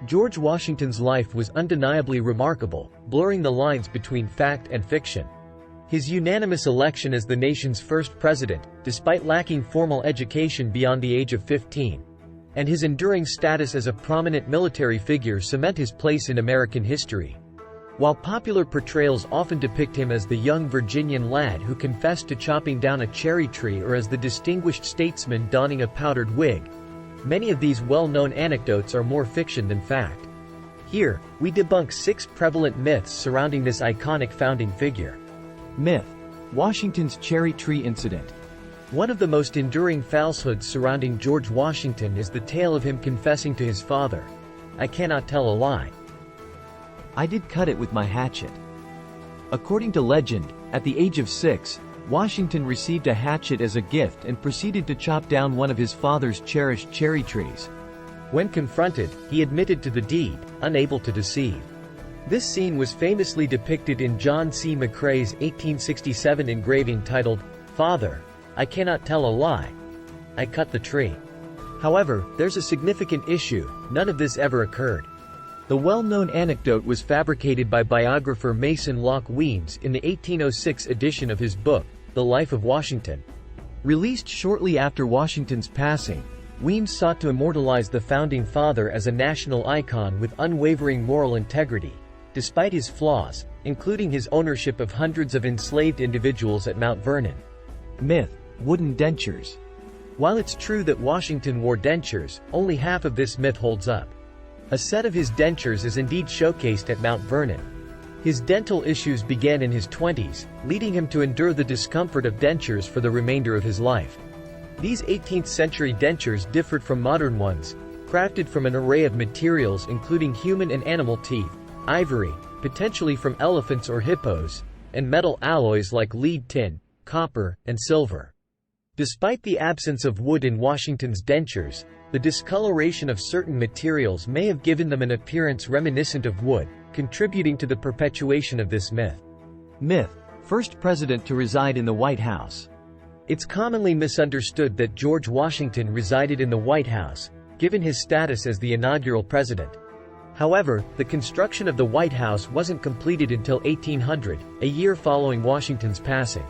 George Washington's life was undeniably remarkable, blurring the lines between fact and fiction. His unanimous election as the nation's first president, despite lacking formal education beyond the age of 15, and his enduring status as a prominent military figure cement his place in American history. While popular portrayals often depict him as the young Virginian lad who confessed to chopping down a cherry tree or as the distinguished statesman donning a powdered wig, many of these well-known anecdotes are more fiction than fact. Here, we debunk 6 prevalent myths surrounding this iconic founding figure. Myth: Washington's cherry tree incident. One of the most enduring falsehoods surrounding George Washington is the tale of him confessing to his father, "I cannot tell a lie. I did cut it with my hatchet." According to legend, at the age of 6, Washington received a hatchet as a gift and proceeded to chop down one of his father's cherished cherry trees. When confronted, he admitted to the deed, unable to deceive. This scene was famously depicted in John C. McCrae's 1867 engraving titled, "Father, I cannot tell a lie. I cut the tree." However, there's a significant issue: none of this ever occurred. The well-known anecdote was fabricated by biographer Mason Locke Weems in the 1806 edition of his book, The Life of Washington. Released shortly after Washington's passing, Weems sought to immortalize the founding father as a national icon with unwavering moral integrity, despite his flaws, including his ownership of hundreds of enslaved individuals at Mount Vernon. Myth: Wooden dentures. While it's true that Washington wore dentures, only half of this myth holds up. A set of his dentures is indeed showcased at Mount Vernon. His dental issues began in his 20s, leading him to endure the discomfort of dentures for the remainder of his life. These 18th-century dentures differed from modern ones, crafted from an array of materials including human and animal teeth, ivory, potentially from elephants or hippos, and metal alloys like lead tin, copper, and silver. Despite the absence of wood in Washington's dentures, the discoloration of certain materials may have given them an appearance reminiscent of wood, contributing to the perpetuation of this myth. Myth: First president to reside in the White House. It's commonly misunderstood that George Washington resided in the White House, given his status as the inaugural president. However, the construction of the White House wasn't completed until 1800, a year following Washington's passing.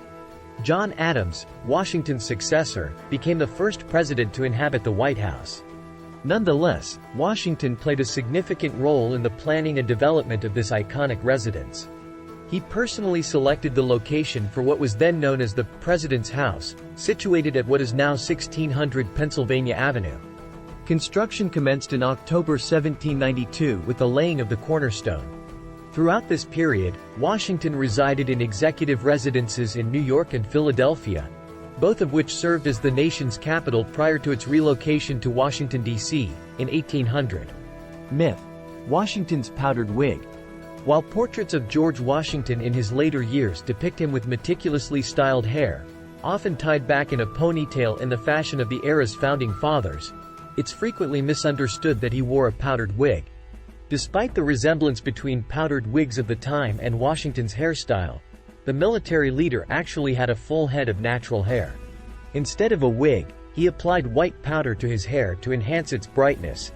John Adams, Washington's successor, became the first president to inhabit the White House. Nonetheless, Washington played a significant role in the planning and development of this iconic residence. He personally selected the location for what was then known as the President's House, situated at what is now 1600 Pennsylvania Avenue. Construction commenced in October 1792 with the laying of the cornerstone. Throughout this period, Washington resided in executive residences in New York and Philadelphia, both of which served as the nation's capital prior to its relocation to Washington, D.C., in 1800. Myth: Washington's powdered wig. While portraits of George Washington in his later years depict him with meticulously styled hair, often tied back in a ponytail in the fashion of the era's founding fathers, it's frequently misunderstood that he wore a powdered wig. Despite the resemblance between powdered wigs of the time and Washington's hairstyle, the military leader actually had a full head of natural hair. Instead of a wig, he applied white powder to his hair to enhance its brightness,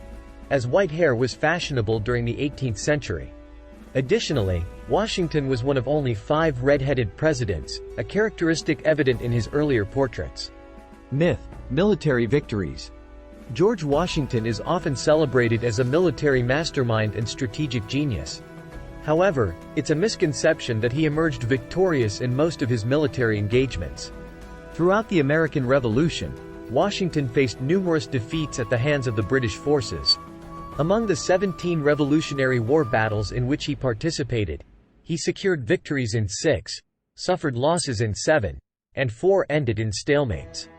as white hair was fashionable during the 18th century. Additionally, Washington was one of only 5 red-headed presidents, a characteristic evident in his earlier portraits. Myth: Military victories. George Washington is often celebrated as a military mastermind and strategic genius. However, it's a misconception that he emerged victorious in most of his military engagements. Throughout the American Revolution, Washington faced numerous defeats at the hands of the British forces. Among the 17 Revolutionary War battles in which he participated, he secured victories in 6, suffered losses in 7, and 4 ended in stalemates.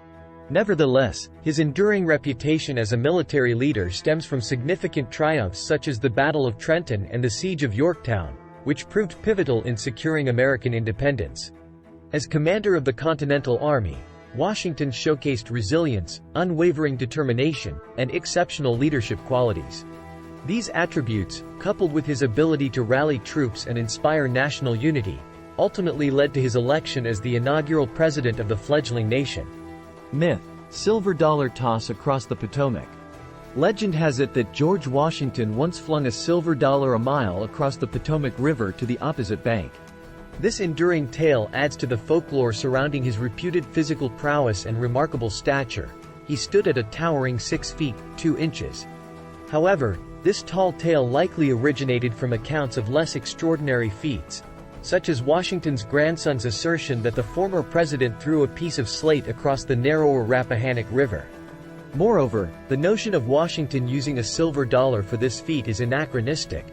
Nevertheless, his enduring reputation as a military leader stems from significant triumphs such as the Battle of Trenton and the Siege of Yorktown, which proved pivotal in securing American independence. As commander of the Continental Army, Washington showcased resilience, unwavering determination, and exceptional leadership qualities. These attributes, coupled with his ability to rally troops and inspire national unity, ultimately led to his election as the inaugural president of the fledgling nation. Myth: Silver dollar toss across the Potomac. Legend has it that George Washington once flung a silver dollar a mile across the Potomac River to the opposite bank. This enduring tale adds to the folklore surrounding his reputed physical prowess and remarkable stature. He stood at a towering 6 feet, 2 inches. However, this tall tale likely originated from accounts of less extraordinary feats, such as Washington's grandson's assertion that the former president threw a piece of slate across the narrower Rappahannock River. Moreover, the notion of Washington using a silver dollar for this feat is anachronistic.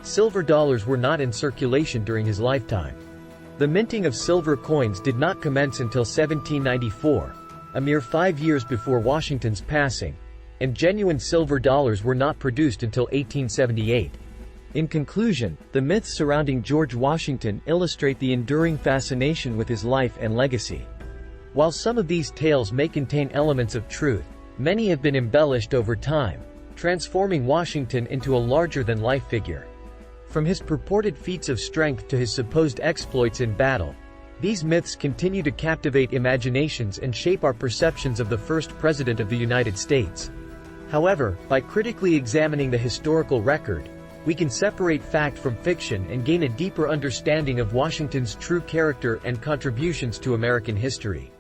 Silver dollars were not in circulation during his lifetime. The minting of silver coins did not commence until 1794, a mere 5 years before Washington's passing, and genuine silver dollars were not produced until 1878. In conclusion, the myths surrounding George Washington illustrate the enduring fascination with his life and legacy. While some of these tales may contain elements of truth, many have been embellished over time, transforming Washington into a larger-than-life figure. From his purported feats of strength to his supposed exploits in battle, these myths continue to captivate imaginations and shape our perceptions of the first president of the United States. However, by critically examining the historical record, we can separate fact from fiction and gain a deeper understanding of Washington's true character and contributions to American history.